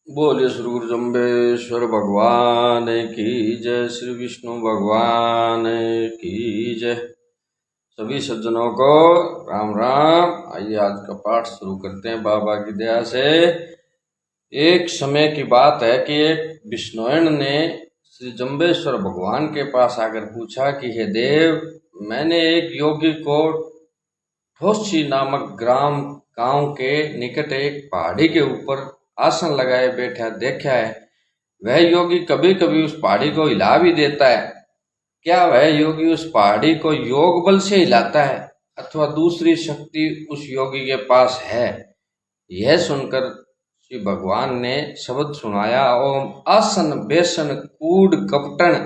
बोलिए श्री गुरु जम्बेश्वर भगवान की जय। श्री विष्णु भगवान की जय। सभी सज्जनों को राम राम। आइए आज का पाठ शुरू करते हैं बाबा की दया से। एक समय की बात है कि एक विष्णुयण ने श्री जम्बेश्वर भगवान के पास आकर पूछा कि हे देव, मैंने एक योगी को ठोसी नामक गांव के निकट एक पहाड़ी के ऊपर आसन लगाए बैठा देखा है। वह योगी कभी कभी उस पहाड़ी को हिला भी देता है। क्या वह योगी उस पहाड़ी को योग बल से हिलाता है अथवा दूसरी शक्ति उस योगी के पास है? यह सुनकर श्री भगवान ने शब्द सुनाया, ओम आसन बेसन कूड़ कपटन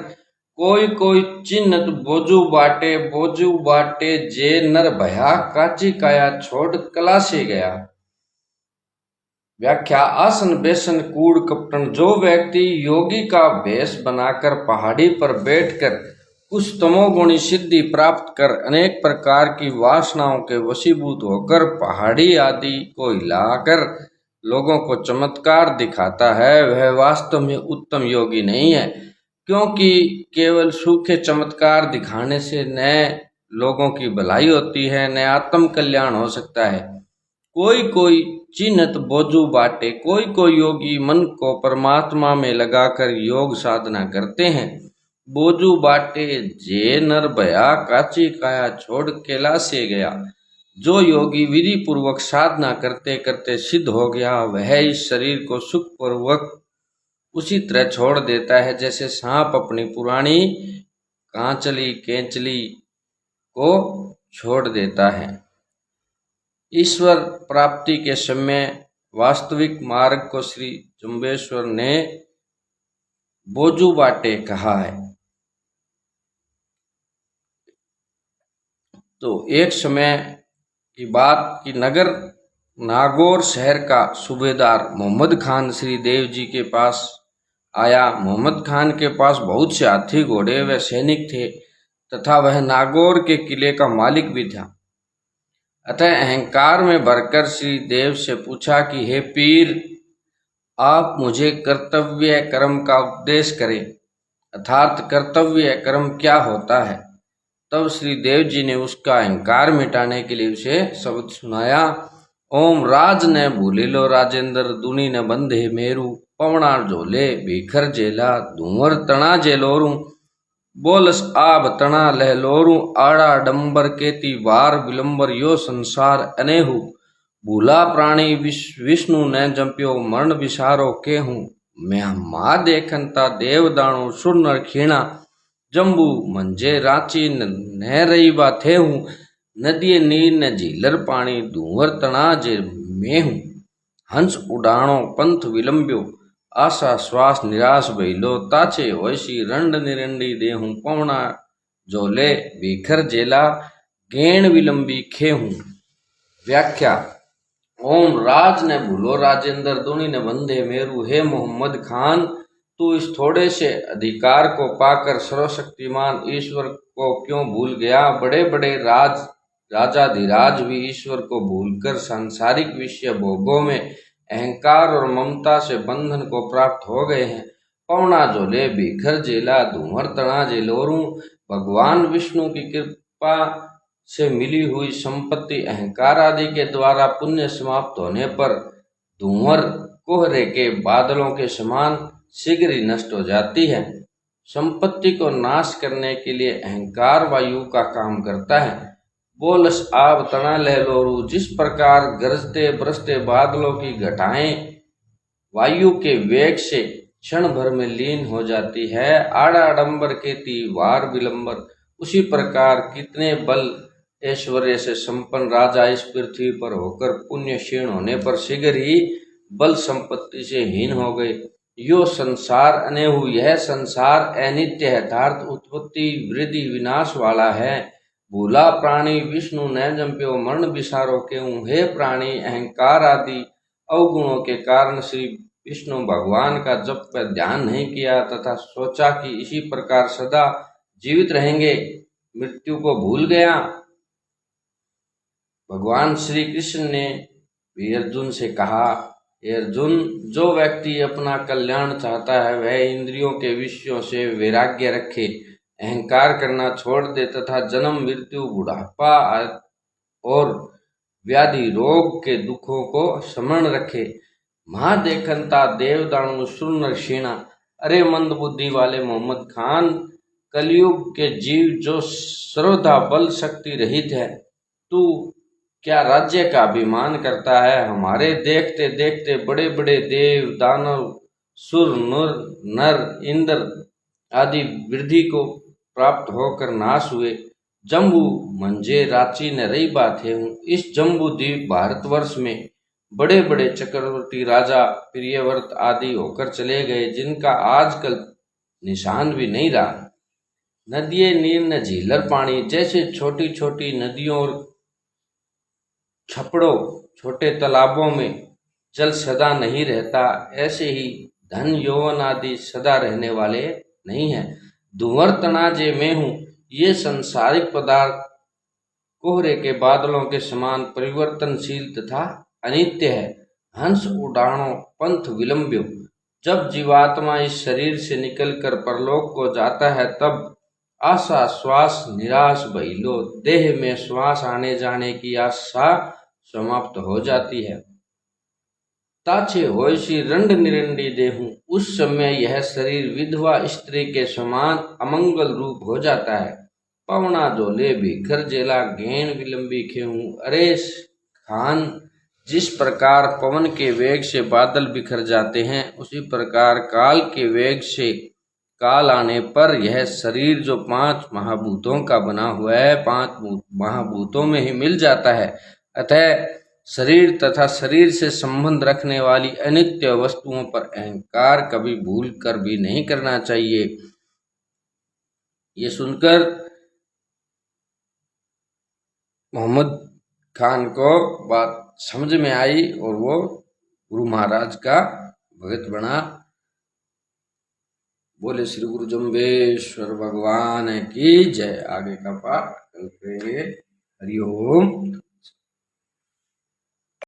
कोई कोई चिन्हत बोजू बाटे जे नर भया काची काया छोड़ कला से गया। व्याख्या। आसन बेसन कूड़ कपटन, जो व्यक्ति योगी का वेश बनाकर पहाड़ी पर बैठकर कुछ तमोगुणी सिद्धि प्राप्त कर अनेक प्रकार की वासनाओं के वशीभूत होकर पहाड़ी आदि को हिलाकर लोगों को चमत्कार दिखाता है, वह वास्तव में उत्तम योगी नहीं है, क्योंकि केवल सूखे चमत्कार दिखाने से न लोगों की भलाई होती है न आत्म कल्याण हो सकता है। कोई कोई चिन्हत बोझू बाटे, कोई कोई योगी मन को परमात्मा में लगाकर योग साधना करते हैं। बोझू बाटे जे नर भया काची काया छोड़ केला से गया, जो योगी विधि पूर्वक साधना करते करते सिद्ध हो गया, वह इस शरीर को सुख पूर्वक उसी तरह छोड़ देता है जैसे सांप अपनी पुरानी कांचली केंचली को छोड़ देता है। ईश्वर प्राप्ति के समय वास्तविक मार्ग को श्री जम्बेश्वर ने बोझू बाटे कहा है। तो एक समय की बात की नागौर शहर का सूबेदार मोहम्मद खान श्री देव जी के पास आया। मोहम्मद खान के पास बहुत से हाथी घोड़े व सैनिक थे तथा वह नागौर के किले का मालिक भी था। अतः अहंकार में भरकर श्री देव से पूछा कि हे पीर, आप मुझे कर्तव्य कर्म का उपदेश करें, अर्थात कर्तव्य कर्म क्या होता है। तब श्री देव जी ने उसका अहंकार मिटाने के लिए उसे शब्द सुनाया, ओम राज न भूले लो राजेंद्र, दुनी न बंधे मेरू, पवना झोले भीखर जेला, धुंवर तना जेलोरू, बोलस आब तना लहलोरू, आड़ा डंबर केती वार विलंबर, यो संसार अनेहु, भूला प्राणी विष्णु न जंप्यो, मरण विसारो के हूँ, मैं माँ देखनता देवदाणु सुर नर खीणा, जम्बू मंजे रांची न रही बाथे हूँ, नदिये नीर न झीलर पानी, धुंवर तना जे मैं हूँ, हंस उड़ाणो पंथ विलंब्यो, आशा श्वास निराश भइलो, ताचे वैसी रंड निरंडी देहूं, पवना झोले भीखर जेला, गेण विलंबी खेहूं। व्याख्या। ओम राज ने भूलो राजेंद्र, दुनी ने बंधे मेरू, हे मोहम्मद खान, तू इस थोड़े से अधिकार को पाकर सर्वशक्तिमान ईश्वर को क्यों भूल गया? बड़े बड़े राजाधिराज भी ईश्वर को भूलकर सांसारिक विषय भोगों में अहंकार और ममता से बंधन को प्राप्त हो गए हैं। पवना झोले भीखर जेला, धुंवर तना जेलोरू, भगवान विष्णु की कृपा से मिली हुई संपत्ति अहंकार आदि के द्वारा पुण्य समाप्त होने पर धुंवर कोहरे के बादलों के समान शीघ्र ही नष्ट हो जाती है। संपत्ति को नाश करने के लिए अहंकार वायु का काम करता है। बोलस आब तना लहलोरू, जिस प्रकार गरजते बरसते बादलों की घटाएं वायु के वेग से क्षण भर में लीन हो जाती है, आड़ा आडंबर केती वार विलंबर, उसी प्रकार कितने बल ऐश्वर्य से संपन्न राजा इस पृथ्वी पर होकर पुण्य क्षीण होने पर शीघ्र ही बल संपत्ति से हीन हो गए। यो संसार अनेहु, यह संसार अनित्य है, अर्थात उत्पत्ति वृद्धि विनाश वाला है। भूला प्राणी विष्णु न जंप्यो, मरण विसारो क्यों, हे प्राणी, अहंकार आदि अवगुणों के कारण श्री विष्णु भगवान का जप पर ध्यान नहीं किया तथा सोचा कि इसी प्रकार सदा जीवित रहेंगे, मृत्यु को भूल गया। भगवान श्री कृष्ण ने भी अर्जुन से कहा, हे अर्जुन, जो व्यक्ति अपना कल्याण चाहता है वह इंद्रियों के विषयों से वैराग्य रखे, अहंकार करना छोड़ दे तथा जन्म मृत्यु बुढ़ापा और व्याधि रोग के दुखों को स्मरण रखे। महादेखनता देवदानु सुर शीणा, अरे मंद बुद्धि वाले मोहम्मद खान, कलयुग के जीव जो सर्वदा बल शक्ति रहित है, तू क्या राज्य का अभिमान करता है? हमारे देखते देखते बड़े बड़े देव दानव सुर नर इंद्र आदि वृद्धि को प्राप्त होकर नाश हुए। जम्बू मंजे रांची न रही बात है। इस जम्बू द्वीप भारतवर्ष में बड़े बड़े चक्रवर्ती राजा प्रियव्रत आदि होकर चले गए, जिनका आजकल निशान भी नहीं रहा। नदिये नीर न झीलर पानी, जैसे छोटी छोटी नदियों और छपड़ों छोटे तालाबों में जल सदा नहीं रहता, ऐसे ही धन यौवन आदि सदा रहने वाले नहीं है। धुंवर तना जे मैं हूँ, ये संसारिक पदार्थ कोहरे के बादलों के समान परिवर्तनशील तथा अनित्य है। हंस उड़ानो पंथ विलंब्यो, जब जीवात्मा इस शरीर से निकलकर परलोक को जाता है तब आशा श्वास निराश बहिलो, देह में श्वास आने जाने की आशा समाप्त हो जाती है। ताछे होयसी रंड निरंडी देहूं, उस समय यह शरीर विधवा स्त्री के समान अमंगल रूप हो जाता है। पवना जोले बिखर जेला गेन विलंबी खेहूं, अरे खान, जिस प्रकार पवन के वेग से बादल बिखर जाते हैं, उसी प्रकार काल के वेग से काल आने पर यह शरीर जो 5 महाभूतों का बना हुआ है, 5 महाभूतों में ही मिल जाता है। अतः शरीर तथा शरीर से संबंध रखने वाली अनित्य वस्तुओं पर अहंकार कभी भूल कर भी नहीं करना चाहिए। ये सुनकर मोहम्मद खान को बात समझ में आई और वो गुरु महाराज का भगत बना। बोले श्री गुरु जम्बेश्वर भगवान की जय। आगे का पाठ कल करेंगे। हरिओम।